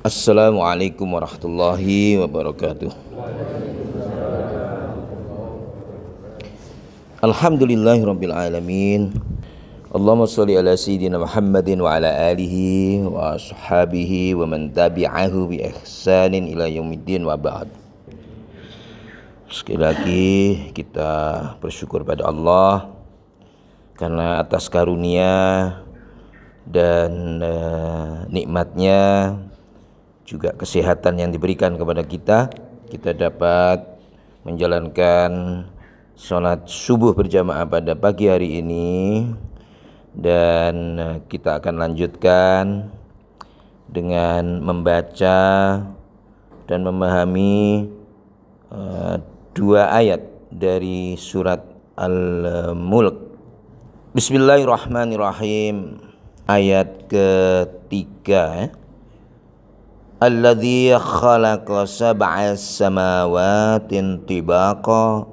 Assalamualaikum warahmatullahi wabarakatuh. Alhamdulillahirabbil alamin. Allahumma sholli ala sayyidina Muhammadin wa ala alihi wa ashabihi wa man tabi'ahu bi ihsanin ila yaumiddin wa ba'd. Sekali lagi kita bersyukur pada Allah karena atas karunia dan nikmatnya, juga kesehatan yang diberikan kepada kita dapat menjalankan sholat subuh berjamaah pada pagi hari ini, dan kita akan lanjutkan dengan membaca dan memahami dua ayat dari surat Al-Mulk. Bismillahirrahmanirrahim. Ayat ketiga. Alladzi khalaqa sab'a samawatin tibaqa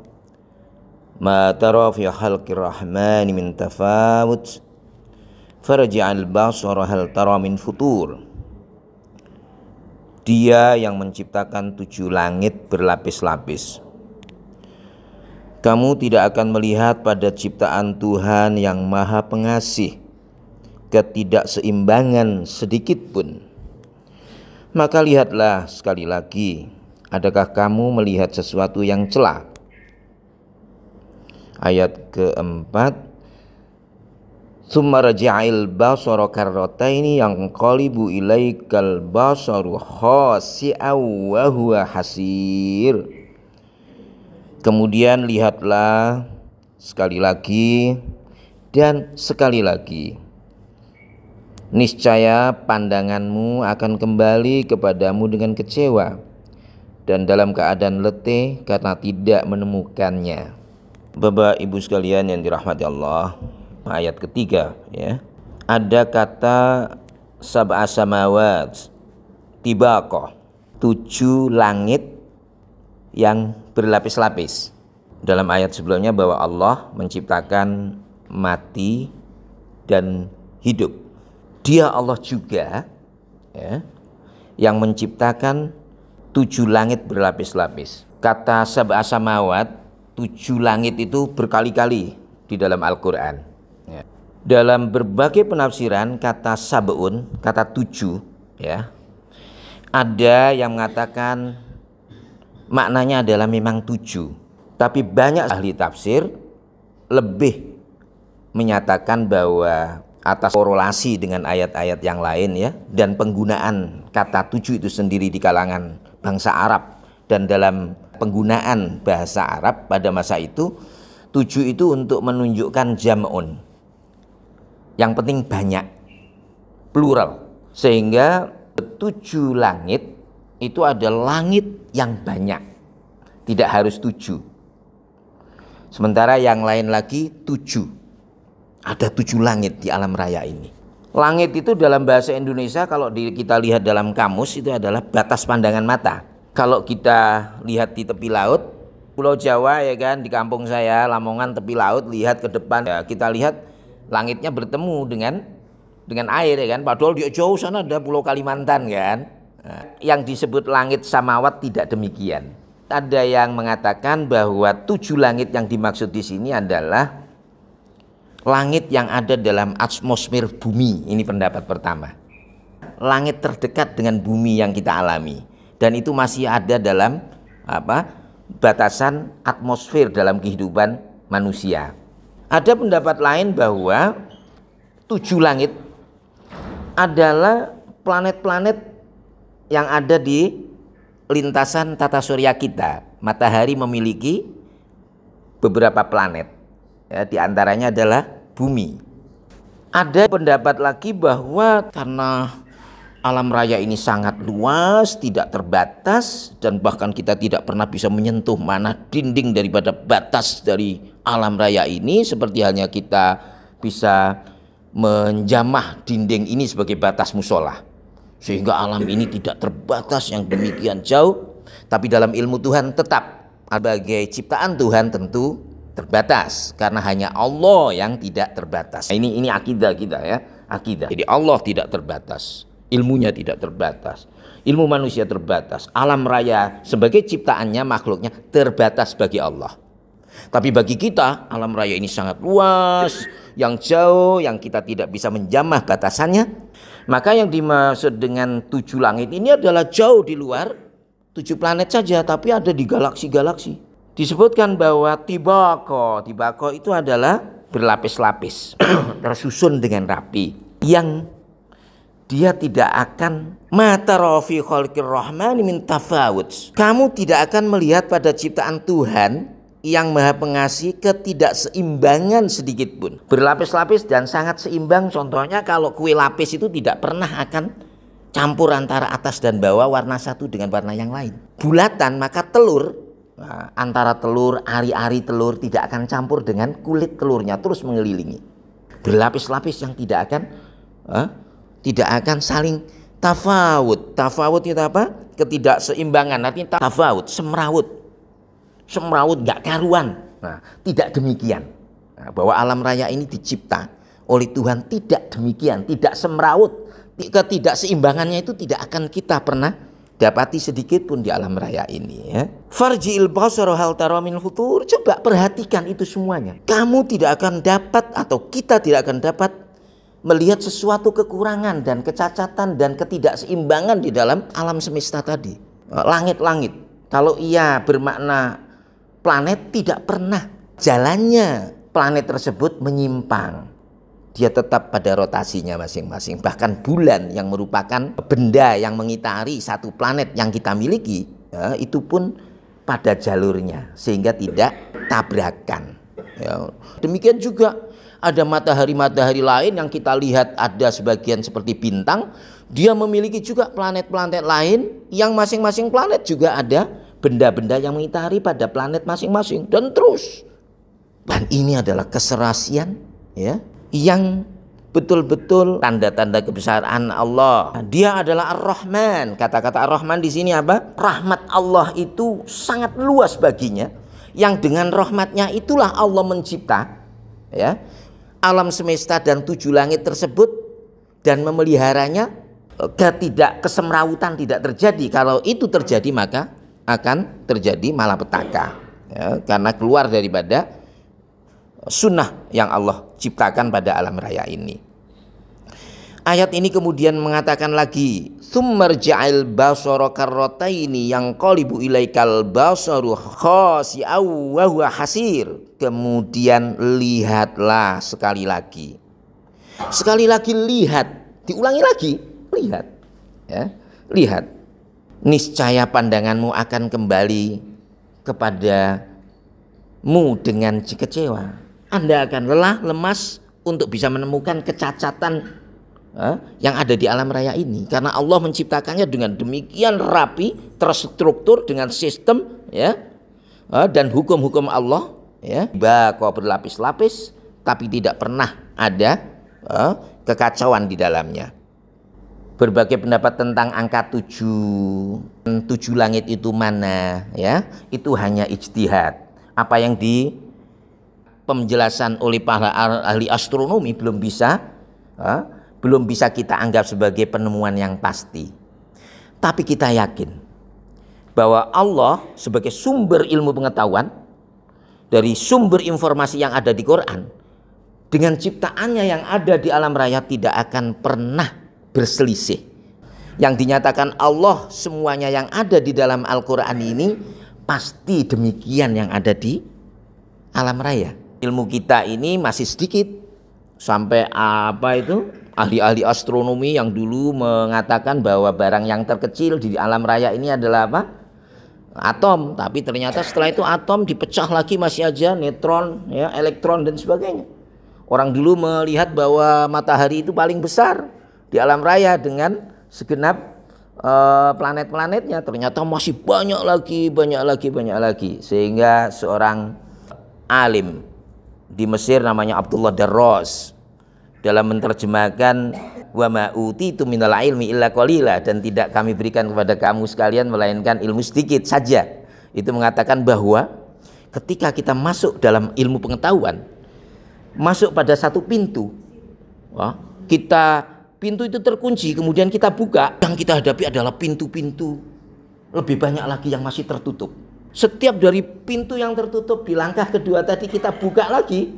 ma tara fi khalqir rahmani min tafawut farji'al basara hal tara min futur. Dia yang menciptakan 7 langit berlapis-lapis. Kamu tidak akan melihat pada ciptaan Tuhan yang Maha Pengasih ketidakseimbangan sedikit pun. Maka lihatlah sekali lagi, adakah kamu melihat sesuatu yang celak? Ayat keempat, Tsumma raji'il basara karrataini yanqalibu ilaikal basaru khasi'aw wa huwa hasir. Kemudian lihatlah sekali lagi dan sekali lagi. Niscaya pandanganmu akan kembali kepadamu dengan kecewa dan dalam keadaan letih karena tidak menemukannya. Bapak Ibu sekalian yang dirahmati Allah, ayat ketiga ya. Ada kata sab'a samawat tibaqa, 7 langit yang berlapis-lapis. Dalam ayat sebelumnya bahwa Allah menciptakan mati dan hidup. Dia Allah juga ya, yang menciptakan 7 langit berlapis-lapis. Kata sab'a samawat, 7 langit itu berkali-kali di dalam Al-Quran ya. Dalam berbagai penafsiran kata sab'un, kata 7 ya, ada yang mengatakan maknanya adalah memang 7, tapi banyak ahli tafsir lebih menyatakan bahwa atas korelasi dengan ayat-ayat yang lain ya, dan penggunaan kata 7 itu sendiri di kalangan bangsa Arab, dan dalam penggunaan bahasa Arab pada masa itu, 7 itu untuk menunjukkan jam'un, yang penting banyak, plural, sehingga 7 langit itu ada langit yang banyak, tidak harus 7. Sementara yang lain lagi 7. Ada 7 langit di alam raya ini. Langit itu dalam bahasa Indonesia kalau kita lihat dalam kamus itu adalah batas pandangan mata. Kalau kita lihat di tepi laut, Pulau Jawa ya kan, di kampung saya Lamongan tepi laut, lihat ke depan ya, kita lihat langitnya bertemu dengan air ya kan. Padahal di jauh sana ada Pulau Kalimantan kan. Nah, yang disebut langit samawat tidak demikian. Ada yang mengatakan bahwa 7 langit yang dimaksud di sini adalah langit yang ada dalam atmosfer bumi. Ini pendapat pertama. Langit terdekat dengan bumi yang kita alami, dan itu masih ada dalam batasan atmosfer dalam kehidupan manusia. Ada pendapat lain bahwa 7 langit adalah planet-planet yang ada di lintasan tata surya kita. Matahari memiliki beberapa planet ya, di antaranya adalah bumi. Ada pendapat lagi bahwa karena alam raya ini sangat luas, tidak terbatas, dan bahkan kita tidak pernah bisa menyentuh mana dinding daripada batas dari alam raya ini, seperti halnya kita bisa menjamah dinding ini sebagai batas musola, sehingga alam ini tidak terbatas yang demikian jauh. Tapi dalam ilmu Tuhan tetap sebagai ciptaan Tuhan tentu terbatas, karena hanya Allah yang tidak terbatas. Ini akidah kita ya, akidah. Jadi Allah tidak terbatas. Ilmunya tidak terbatas. Ilmu manusia terbatas. Alam raya sebagai ciptaannya, makhluknya terbatas bagi Allah. Tapi bagi kita, alam raya ini sangat luas, yang jauh, yang kita tidak bisa menjamah batasannya. Maka yang dimaksud dengan 7 langit ini adalah jauh di luar 7 planet saja, tapi ada di galaksi-galaksi. Disebutkan bahwa tibako itu adalah berlapis-lapis, tersusun dengan rapi, yang dia tidak akan matarafi khalqir rahmani min tafawut. Kamu tidak akan melihat pada ciptaan Tuhan yang Maha Pengasih ketidakseimbangan sedikit pun. Berlapis-lapis dan sangat seimbang. Contohnya kalau kue lapis itu tidak pernah akan campur antara atas dan bawah warna satu dengan warna yang lain. Bulatan, maka telur, antara telur, ari-ari telur tidak akan campur dengan kulit telurnya, terus mengelilingi. Berlapis-lapis yang tidak akan saling tafawut. Tafawut itu apa? Ketidakseimbangan. Artinya tafawut, semrawut gak karuan. Nah, tidak demikian. Nah, bahwa alam raya ini dicipta oleh Tuhan tidak demikian, tidak semrawut. Ketidakseimbangannya itu tidak akan kita pernah dapati sedikit pun di alam raya ini, ya. Farji'il basara hal tara min futur. Coba perhatikan itu semuanya. Kamu tidak akan dapat, atau kita tidak akan dapat melihat sesuatu kekurangan dan kecacatan dan ketidakseimbangan di dalam alam semesta tadi. Langit-langit, kalau ia bermakna planet, tidak pernah jalannya planet tersebut menyimpang. Dia tetap pada rotasinya masing-masing. Bahkan bulan yang merupakan benda yang mengitari satu planet yang kita miliki, ya, itu pun pada jalurnya sehingga tidak tabrakan, ya. Demikian juga ada matahari-matahari lain yang kita lihat ada sebagian seperti bintang. Dia memiliki juga planet-planet lain yang masing-masing planet juga ada benda-benda yang mengitari pada planet masing-masing, dan terus. Dan ini adalah keserasian, ya, yang betul-betul tanda-tanda kebesaran Allah. Dia adalah Ar-Rahman. Kata-kata Ar-Rahman di sini apa? Rahmat Allah itu sangat luas baginya, yang dengan rahmatnya itulah Allah mencipta, ya, alam semesta dan 7 langit tersebut dan memeliharanya. Kesemrawutan tidak terjadi. Kalau itu terjadi maka akan terjadi malapetaka, ya, karena keluar daripada sunnah yang Allah ciptakan pada alam raya ini. Ayat ini kemudian mengatakan lagi, tsummarja'il basara karrataini yanqalibu ilaikal basaru khasi'aw wa huwa hasir. Kemudian lihatlah sekali lagi. Sekali lagi lihat, diulangi lagi, lihat, ya, lihat. Niscaya pandanganmu akan kembali kepadamu dengan kecewa. Anda akan lelah, lemas untuk bisa menemukan kecacatan yang ada di alam raya ini, karena Allah menciptakannya dengan demikian rapi, terstruktur dengan sistem, ya, dan hukum-hukum Allah, ya, bako berlapis-lapis, tapi tidak pernah ada kekacauan di dalamnya. Berbagai pendapat tentang angka 7 langit itu mana, ya, itu hanya ijtihad. Apa yang di penjelasan oleh para ahli astronomi belum bisa kita anggap sebagai penemuan yang pasti. Tapi kita yakin bahwa Allah sebagai sumber ilmu pengetahuan dari sumber informasi yang ada di Quran, dengan ciptaannya yang ada di alam raya tidak akan pernah berselisih. Yang dinyatakan Allah semuanya yang ada di dalam Al-Quran ini pasti demikian yang ada di alam raya. Ilmu kita ini masih sedikit, sampai ahli-ahli astronomi yang dulu mengatakan bahwa barang yang terkecil di alam raya ini adalah apa? Atom. Tapi ternyata setelah itu atom dipecah lagi, masih aja neutron, ya, elektron dan sebagainya. Orang dulu melihat bahwa matahari itu paling besar di alam raya dengan segenap planet-planetnya. Ternyata masih banyak lagi. Sehingga seorang alim di Mesir namanya Abdullah Darros dalam menerjemahkan wa ma utitu minal ilmi illa qalila, dan tidak kami berikan kepada kamu sekalian melainkan ilmu sedikit saja, itu mengatakan bahwa ketika kita masuk dalam ilmu pengetahuan, masuk pada satu pintu, kita pintu itu terkunci, kemudian kita buka, yang kita hadapi adalah pintu-pintu lebih banyak lagi yang masih tertutup. Setiap dari pintu yang tertutup di langkah kedua tadi kita buka lagi,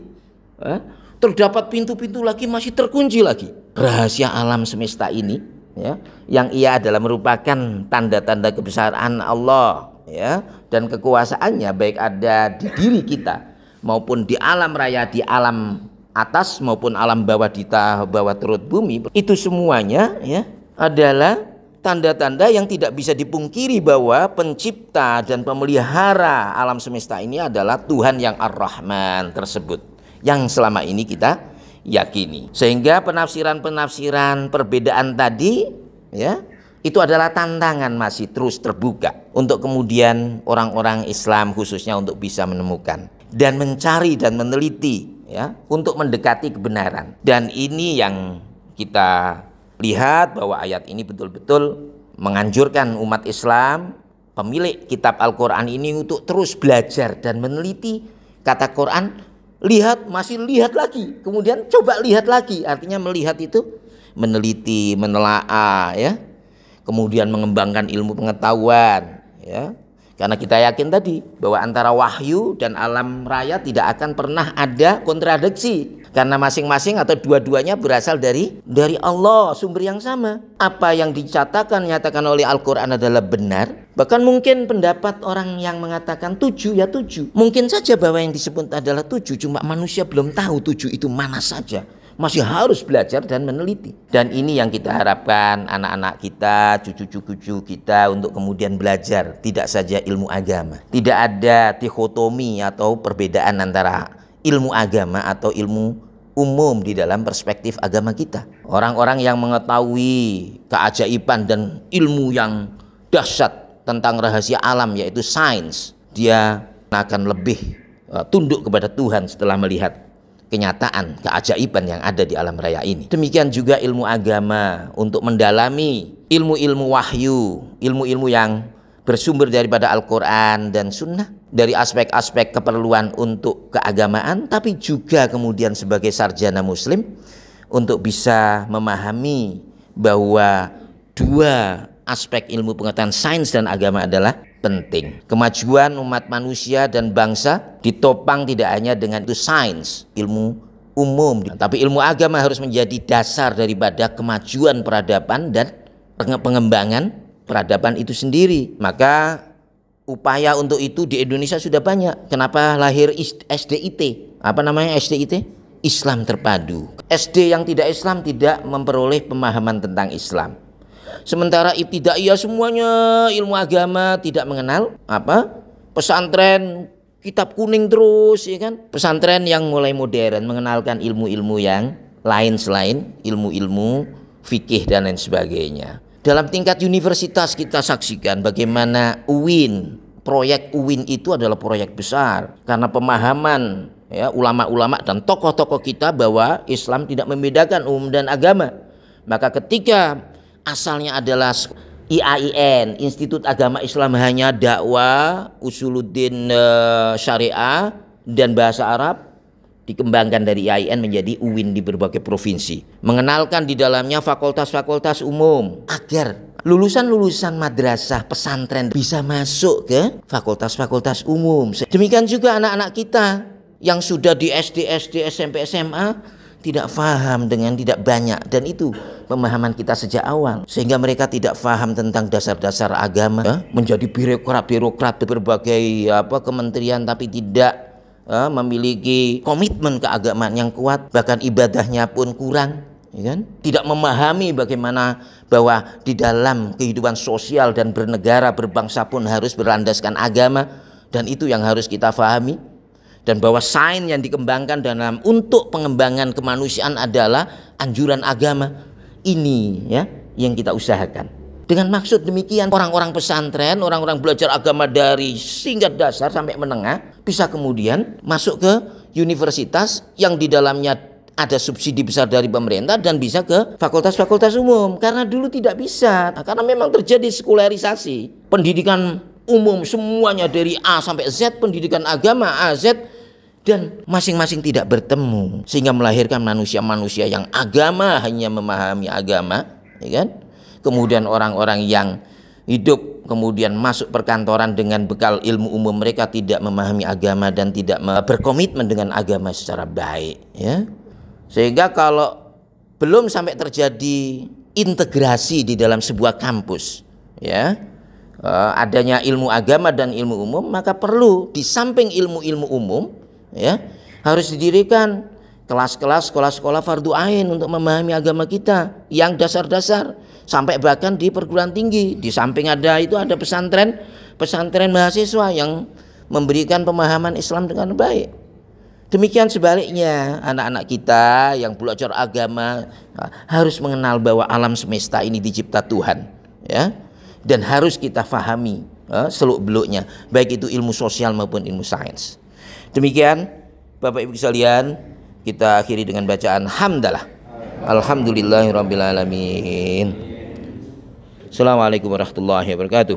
terdapat pintu-pintu lagi masih terkunci lagi. Rahasia alam semesta ini, ya, yang ia adalah merupakan tanda-tanda kebesaran Allah, ya, dan kekuasaannya, baik ada di diri kita maupun di alam raya, di alam atas maupun alam bawah, di bawah turut bumi. Itu semuanya, ya, adalah tanda-tanda yang tidak bisa dipungkiri bahwa pencipta dan pemelihara alam semesta ini adalah Tuhan yang Ar-Rahman tersebut, yang selama ini kita yakini. Sehingga penafsiran-penafsiran perbedaan tadi, ya, itu adalah tantangan masih terus terbuka untuk kemudian orang-orang Islam khususnya untuk bisa menemukan dan mencari dan meneliti, ya, untuk mendekati kebenaran. Dan ini yang kita lihat bahwa ayat ini betul-betul menganjurkan umat Islam, pemilik kitab Al-Quran ini, untuk terus belajar dan meneliti kata Quran. Lihat, masih lihat lagi, kemudian coba lihat lagi. Artinya melihat itu meneliti, menelaah, ya, kemudian mengembangkan ilmu pengetahuan, ya. Karena kita yakin tadi bahwa antara wahyu dan alam raya tidak akan pernah ada kontradiksi, karena masing-masing atau dua-duanya berasal dari Allah, sumber yang sama. Apa yang nyatakan oleh Al-Quran adalah benar. Bahkan mungkin pendapat orang yang mengatakan 7 ya 7. Mungkin saja bahwa yang disebut adalah 7, cuma manusia belum tahu 7 itu mana saja. Masih harus belajar dan meneliti. Dan ini yang kita harapkan anak-anak kita, cucu-cucu kita untuk kemudian belajar. Tidak saja ilmu agama. Tidak ada dikotomi atau perbedaan antara ilmu agama atau ilmu umum di dalam perspektif agama kita. Orang-orang yang mengetahui keajaiban dan ilmu yang dahsyat tentang rahasia alam, yaitu sains, dia akan lebih tunduk kepada Tuhan setelah melihat kenyataan keajaiban yang ada di alam raya ini. Demikian juga ilmu agama, untuk mendalami ilmu-ilmu wahyu, ilmu-ilmu yang bersumber daripada Al-Quran dan Sunnah, dari aspek-aspek keperluan untuk keagamaan, tapi juga kemudian sebagai sarjana muslim untuk bisa memahami bahwa dua aspek ilmu pengetahuan sains dan agama adalah penting. Kemajuan umat manusia dan bangsa ditopang tidak hanya dengan itu sains, ilmu umum, tapi ilmu agama harus menjadi dasar daripada kemajuan peradaban dan pengembangan peradaban itu sendiri. Maka upaya untuk itu di Indonesia sudah banyak. Kenapa lahir SDIT? Apa namanya SDIT? Islam Terpadu. SD yang tidak Islam tidak memperoleh pemahaman tentang Islam. Sementara ibtidaiyah semuanya ilmu agama, tidak mengenal pesantren kitab kuning terus, ya kan? Pesantren yang mulai modern mengenalkan ilmu-ilmu yang lain selain ilmu-ilmu fikih dan lain sebagainya. Dalam tingkat universitas kita saksikan bagaimana UIN, proyek UIN itu adalah proyek besar karena pemahaman, ya, ulama-ulama dan tokoh-tokoh kita bahwa Islam tidak membedakan umum dan agama. Maka ketika asalnya adalah IAIN, Institut Agama Islam hanya dakwah, usuluddin syariah dan bahasa Arab, dikembangkan dari IAIN menjadi UIN di berbagai provinsi, mengenalkan di dalamnya fakultas-fakultas umum agar lulusan-lulusan madrasah pesantren bisa masuk ke fakultas-fakultas umum. Demikian juga anak-anak kita yang sudah di SD, SMP, SMA tidak paham dengan tidak banyak, dan itu pemahaman kita sejak awal, sehingga mereka tidak paham tentang dasar-dasar agama, menjadi birokrat di berbagai kementerian tapi tidak memiliki komitmen keagamaan yang kuat, bahkan ibadahnya pun kurang, ya kan? Tidak memahami bagaimana bahwa di dalam kehidupan sosial dan bernegara berbangsa pun harus berlandaskan agama, dan itu yang harus kita pahami. Dan bahwa sains yang dikembangkan dalam untuk pengembangan kemanusiaan adalah anjuran agama. Ini, ya, yang kita usahakan. Dengan maksud demikian, orang-orang pesantren, orang-orang belajar agama dari tingkat dasar sampai menengah bisa kemudian masuk ke universitas yang di dalamnya ada subsidi besar dari pemerintah dan bisa ke fakultas-fakultas umum. Karena dulu tidak bisa, karena memang terjadi sekularisasi. Pendidikan umum semuanya dari A sampai Z, pendidikan agama A, Z dan masing-masing tidak bertemu, sehingga melahirkan manusia-manusia yang agama hanya memahami agama, ya kan? Kemudian orang-orang yang hidup kemudian masuk perkantoran dengan bekal ilmu umum, mereka tidak memahami agama dan tidak berkomitmen dengan agama secara baik, ya. Sehingga kalau belum sampai terjadi integrasi di dalam sebuah kampus, ya, adanya ilmu agama dan ilmu umum, maka perlu di samping ilmu-ilmu umum, ya, harus didirikan kelas-kelas sekolah-sekolah fardu ain untuk memahami agama kita yang dasar-dasar, sampai bahkan di perguruan tinggi. Di samping ada pesantren mahasiswa yang memberikan pemahaman Islam dengan baik. Demikian sebaliknya, anak-anak kita yang belajar agama harus mengenal bahwa alam semesta ini dicipta Tuhan, ya, dan harus kita fahami seluk-beluknya, baik itu ilmu sosial maupun ilmu sains. Demikian Bapak Ibu sekalian, kita akhiri dengan bacaan hamdalah. Alhamdulillahirabbil alamin. Assalamualaikum warahmatullahi wabarakatuh.